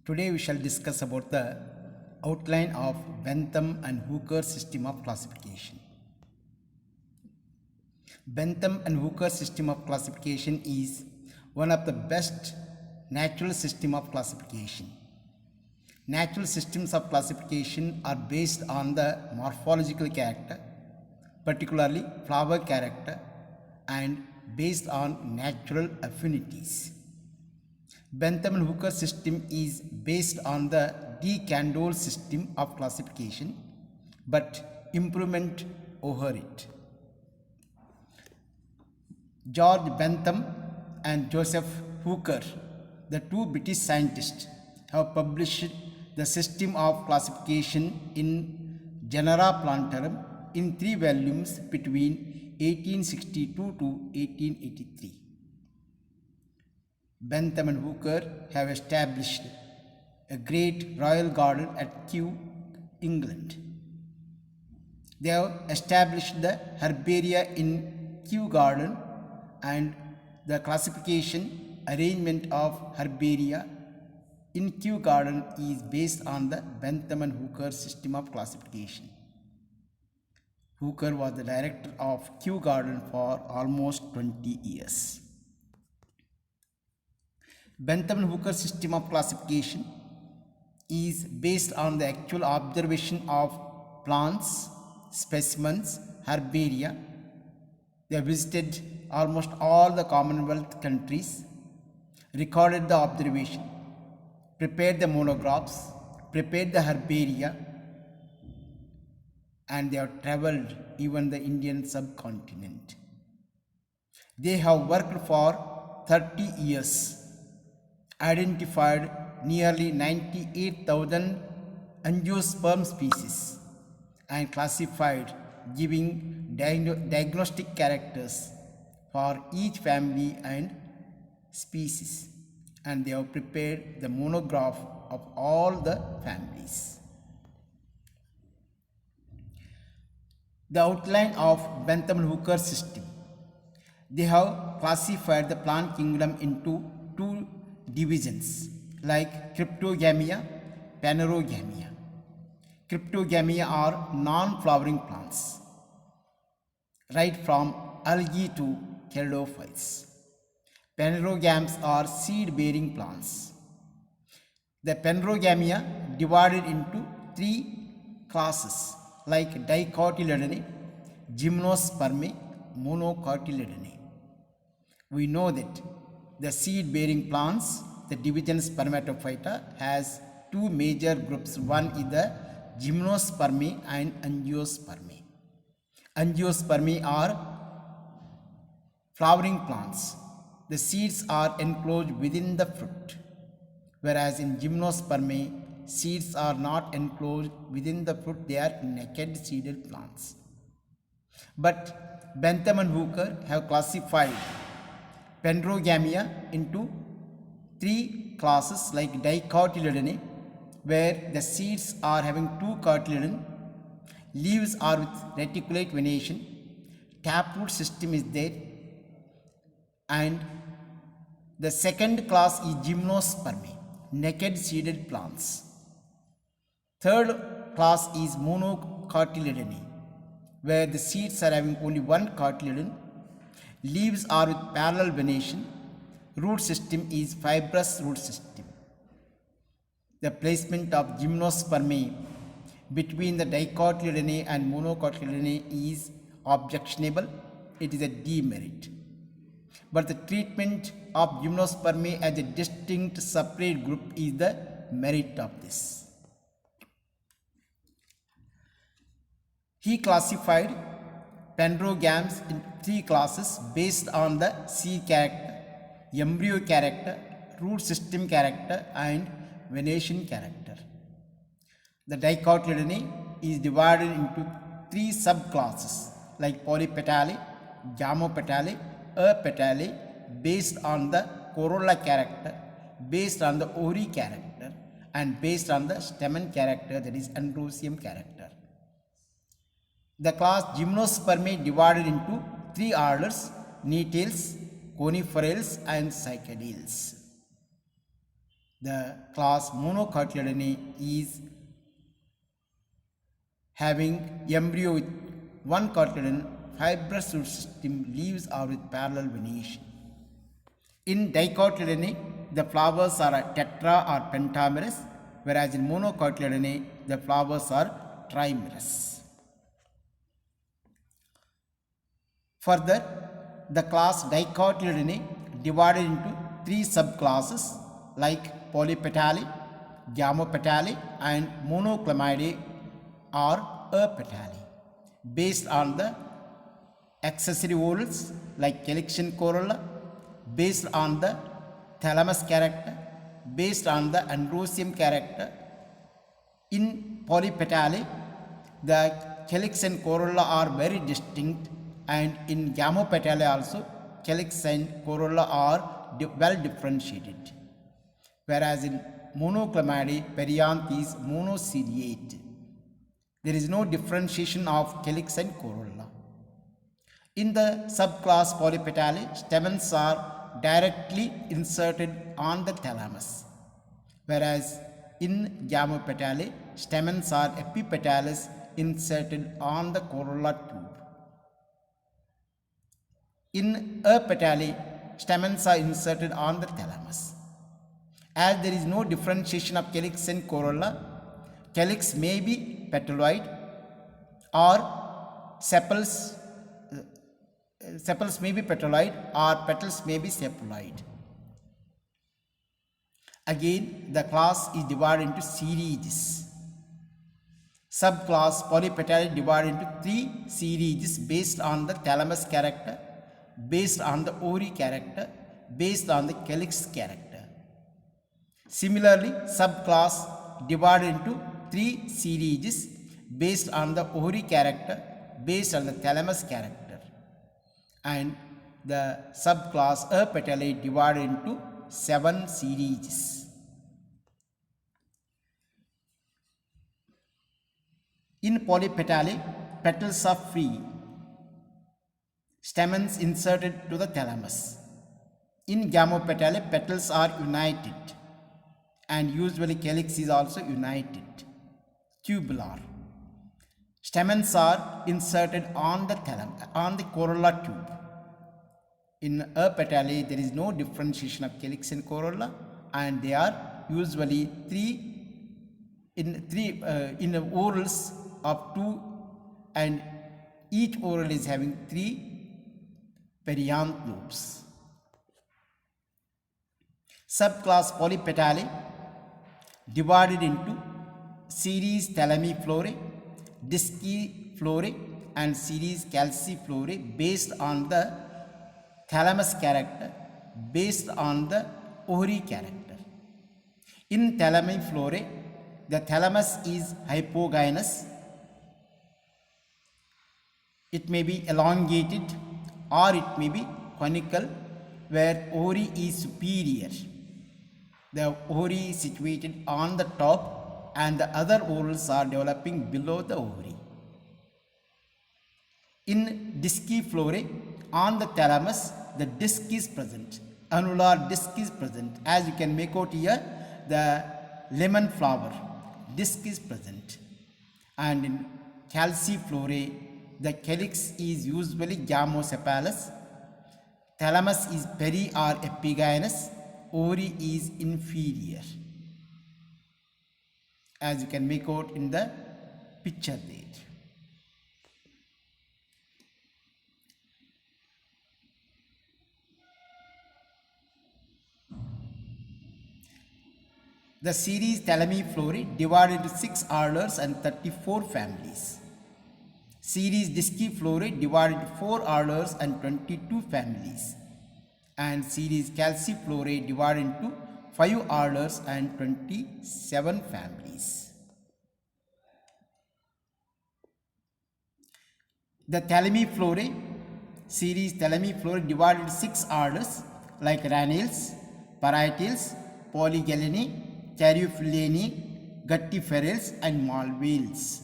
Today we shall discuss about the outline of Bentham and Hooker system of classification. Bentham and Hooker system of classification is one of the best natural system of classification. Natural systems of classification are based on the morphological character, particularly flower character, and based on natural affinities. Bentham and Hooker system is based on the de Candolle system of classification, but improvement over it. George Bentham and Joseph Hooker, the two British scientists, have published the system of classification in Genera Plantarum in 3 volumes between 1862 to 1883. Bentham and Hooker have established a great royal garden at Kew, England. They have established the herbaria in Kew Garden, and the classification arrangement of herbaria in Kew Garden is based on the Bentham and Hooker system of classification. Hooker was the director of Kew Garden for almost 20 years. Bentham and Hooker system of classification is based on the actual observation of plants, specimens, herbaria. They have visited almost all the Commonwealth countries, recorded the observation, prepared the monographs, prepared the herbaria, and they have travelled even the Indian subcontinent. They have worked for 30 years, identified nearly 98,000 angiosperm species and classified, giving diagnostic characters for each family and species, and they have prepared the monograph of all the families. The outline of Bentham and Hooker system. They have classified the plant kingdom into 2 divisions like Cryptogamia, Phanerogamia. Cryptogamia are non-flowering plants, right from algae to caryophytes. Phanerogams are seed-bearing plants. The Phanerogamia divided into 3 classes like Dicotyledone, Gymnospermae, Monocotyledone. We know that the seed-bearing plants, the division Spermatophyta, has 2 major groups. One is the Gymnospermae and Angiospermae. Angiospermae are flowering plants. The seeds are enclosed within the fruit, whereas in Gymnospermae, seeds are not enclosed within the fruit, they are naked seeded plants. But Bentham and Hooker have classified Phanerogamia into 3 classes like Dicotyledone, where the seeds are having 2 cotyledon, leaves are with reticulate venation, taproot system is there, and the second class is Gymnospermae, naked seeded plants. Third class is Monocotyledone, where the seeds are having only 1 cotyledon, leaves are with parallel venation, root system is fibrous root system. The placement of Gymnospermae between the Dicotyledone and Monocotyledone is objectionable, it is a demerit. But the treatment of Gymnospermae as a distinct separate group is the merit of this. He classified Phanerogams in 3 classes based on the seed character, embryo character, root system character, and venation character. The Dicotyledone is divided into 3 subclasses like Polypetalae, Gamopetalae, Apetalae, based on the corolla character, based on the ovary character, and based on the stamen character, that is androsium character. The class Gymnospermae divided into 3 orders: Netales, Coniferales, and Cycadales. The class Monocotyledone is having embryo with one cotyledon, fibrous root system, leaves are with parallel venation. In Dicotyledone, the flowers are tetra or pentamerous, whereas in Monocotyledone, the flowers are trimerous. Further, the class Dicotyledone divided into three subclasses like Polypetalae, Gamopetalae and Monoclamidae or Apetalae based on the accessory whorls like calyx and corolla, based on the thalamus character, based on the androsium character. In Polypetalae, the calyx and corolla are very distinct, and in Gamopetalae also calyx and corolla are well differentiated, whereas in Monoclamidae, perianth is monociliate. There is no differentiation of calyx and corolla. In the subclass Polypetalae, stamens are directly inserted on the thalamus, whereas in Gamopetalae, stamens are epipetales inserted on the corolla tube. In Apetalae, stamens are inserted on the thalamus. As there is no differentiation of calyx and corolla, calyx may be petaloid or sepals may be petaloid or petals may be sepaloid. Again, the class is divided into series. Subclass Polypetalae divided into three series based on the thalamus character, based on the ovary character, based on the calyx character. Similarly, subclass divided into three series based on the ovary character, based on the thalamus character, and the subclass Apetalae divided into 7 series. In Polypetalae, petals are free, stamens inserted to the thalamus. In Gamopetalae, petals are united, and usually calyx is also united, tubular. Stamens are inserted on the corolla tube. In Apetalae, there is no differentiation of calyx and corolla, and they are usually in whorls of 2, and each whorl is having 3 perianth lobes. Subclass Polypetalae divided into series Thalamiflorae, Disciflorae and series Calciflorae based on the thalamus character, based on the ovary character. In Thalamiflorae, the thalamus is hypogynous. It may be elongated or it may be conical, where ovary is superior. The ovary is situated on the top and the other whorls are developing below the ovary. In Disciflorae, on the thalamus, the disc is present. Annular disc is present. As you can make out here, the lemon flower disc is present. And in Calciflorae, the calyx is usually gamosepalous. Thalamus is peri or epigynous. Ovary is inferior, as you can make out in the picture there. The series Thalamiflorae divided into 6 orders and 34 families. Series Disciflorae divided into 4 orders and 22 families. And series Calciflorae divided into 5 orders and 27 families. The Thalamiflorae, series Thalamiflorae divided into 6 orders like Ranales, Paraitales, Polygalaene, Caryophyllene, Guttiferales and Malveales.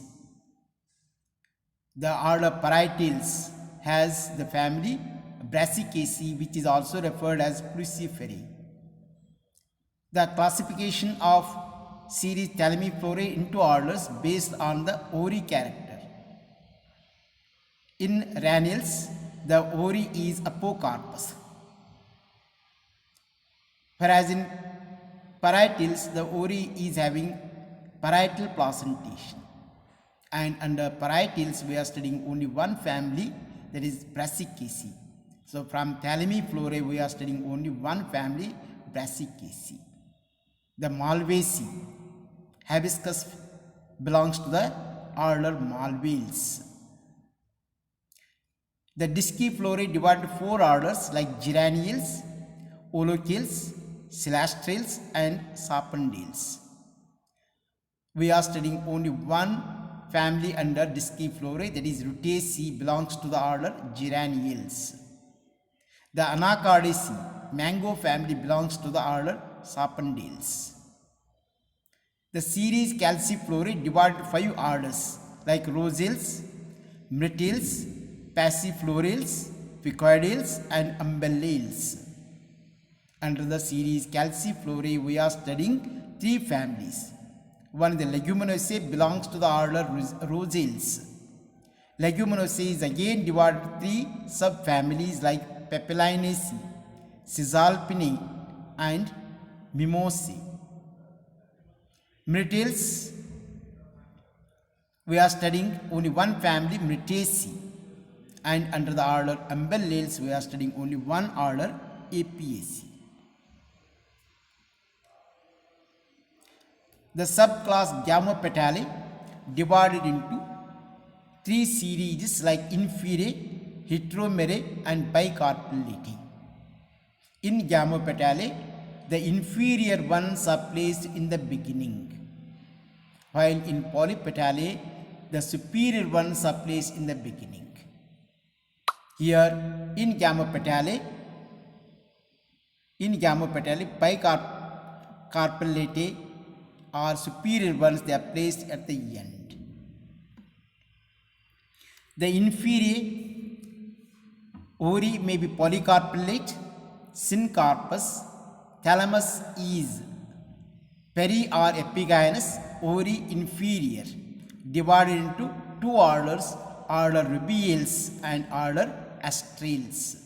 The order Paraitales has the family Brassicaceae, which is also referred as Cruciferae. The classification of series Thalamiflorae into orders based on the ovary character. In Ranials, the ovary is apocarpous, whereas in Paraitals, the ovary is having parietal placentation. And under Paraitals, we are studying only one family, that is Brassicaceae. So from Thalamiflorae, we are studying only one family, Brassicaceae. The Malvaceae, hibiscus belongs to the order Malvaceae. The Disciflorae divided into four orders like Geranials, Olocales, Celastrales and Sapindales. We are studying only one family under Disciflorae, that is Rutaceae, belongs to the order Geranials. The Anacardiaceae, mango family, belongs to the order Sapindales. The series Calciflorae divided into five orders like Rosales, Myrtles, Passiflorales, Picoidales and Umbellales. Under the series Calciflorae, we are studying three families. One is the Leguminosae, belongs to the order Rosales. Leguminosae is again divided into three subfamilies like Papilionaceae, Caesalpinae and Mimosae. Myrtles, we are studying only one family, Myrtaceae. And under the order Umbellales, we are studying only one order, Apiaceae. The subclass Gamopetalae divided into three series like Inferiae, Heteromerae and Bicarpellatae. In Gamopetalae, the inferior ones are placed in the beginning, while in Polypetalae, the superior ones are placed in the beginning. Here in Gamopetalae, Bicarpellatae are superior ones, they are placed at the end. The inferior ovary may be polycarpellate, syncarpous, thalamus is peri or epigynous, ovary inferior, divided into two orders, order Rubiales and order Astrales.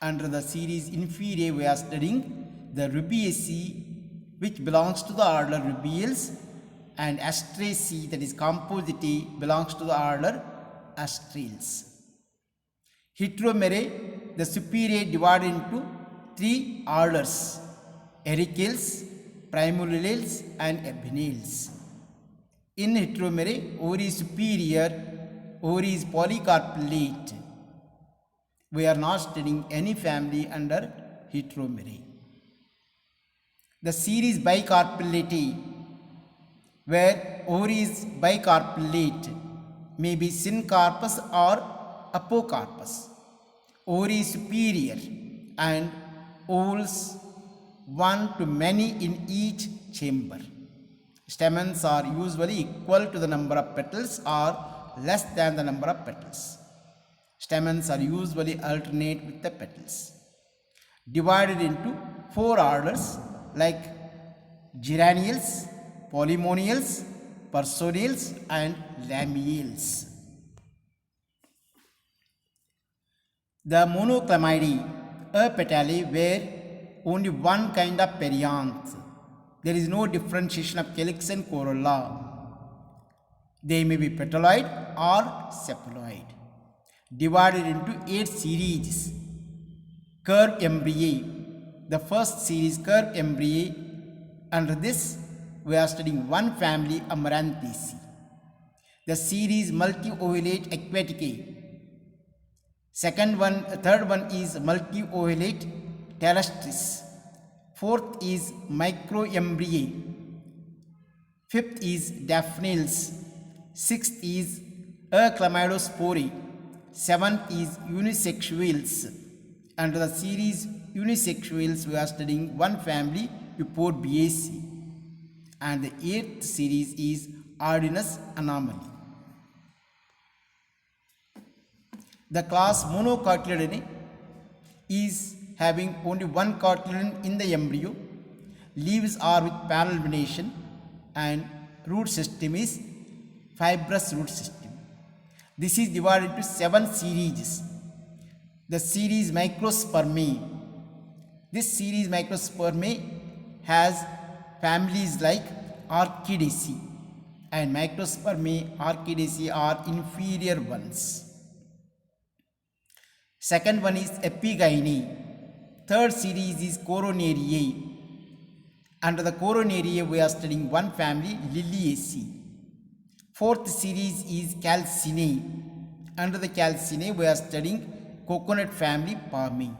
Under the series Inferior, we are studying the Rubiaceae, which belongs to the order Rubiales, and Astraceae, that is Compositae, belongs to the order Astrales. Heteromerae, the superior, divided into three orders, Ericales, Primulales and Ebenales. In Heteromerae, ovary is superior, ovary is polycarpellate. We are not studying any family under Heteromerae. The series Bicarpellatae, where ovary is bicarpellate, may be syncarpous or apocarpous. Ovary is superior and ovules one to many in each chamber. Stamens are usually equal to the number of petals or less than the number of petals. Stamens are usually alternate with the petals. Divided into four orders like Geranials, Polymonials, Persodials and Lamiales. The Monoclamidae, apetalae, where only one kind of perianth. There is no differentiation of calyx and corolla. They may be petaloid or sepaloid. Divided into 8 series. Curved embryae. The first series, curved embryae. Under this, we are studying one family, Amaranthaceae. The series multi-ovulate Aquaticae. Third one is multi-ovulate Terrestris. Fourth is microembryae. Fifth is Daphnials. Sixth is Chlamydospore. Seventh is unisexuals. Under the series unisexuals, we are studying one family, Euphorbiaceae. And the 8th series is Ordinus anomaly. The class Monocotyledone is having only one cotyledon in the embryo. Leaves are with parallel venation and root system is fibrous root system. This is divided into 7 series. The series Microspermae. This series Microspermae has families like Orchidaceae, and Microspermae, Orchidaceae are inferior ones. Second one is Epigynae. Third series is Coronariae. Under the Coronariae, we are studying one family, Liliaceae. Fourth series is Calcinae. Under the Calcinae, we are studying coconut family, Palmae.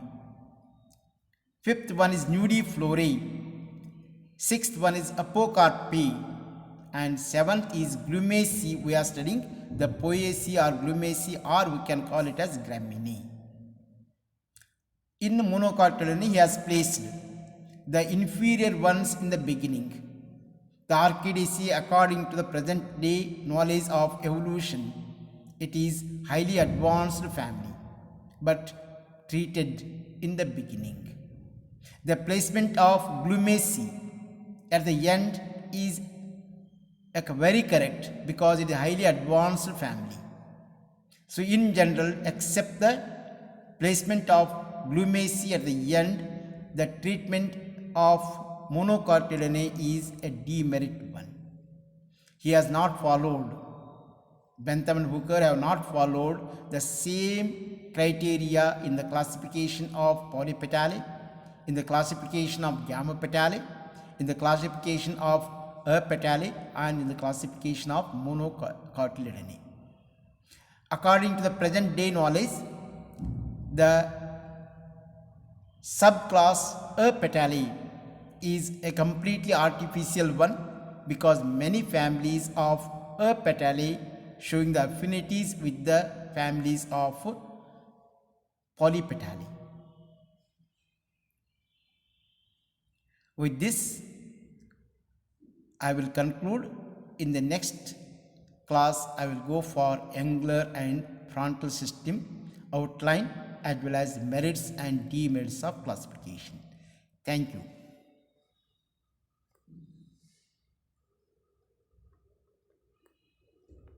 Fifth one is Nudiflorae. Sixth one is Apocarpae. And seventh is Glumaceae. We are studying the Poaceae or Glumaceae, or we can call it as Graminae. In Monocotyledone, he has placed the inferior ones in the beginning. The Orchidaceae, according to the present day knowledge of evolution, it is highly advanced family, but treated in the beginning. The placement of Glumaceae at the end is very correct because it is a highly advanced family. So in general, except the placement of Glumaceae at the end, the treatment of Monocotyledone is a demerit one. He has not followed, Bentham and Hooker have not followed the same criteria in the classification of Polypetalae, in the classification of Gammopetalae, in the classification of Apetalae, and in the classification of Monocotyledone. According to the present day knowledge, the subclass Apetalae is a completely artificial one because many families of Apetalae showing the affinities with the families of Polypetalae. With this, I will conclude. In the next class, I will go for angular and frontal system outline as well as merits and demerits of classification. Thank you.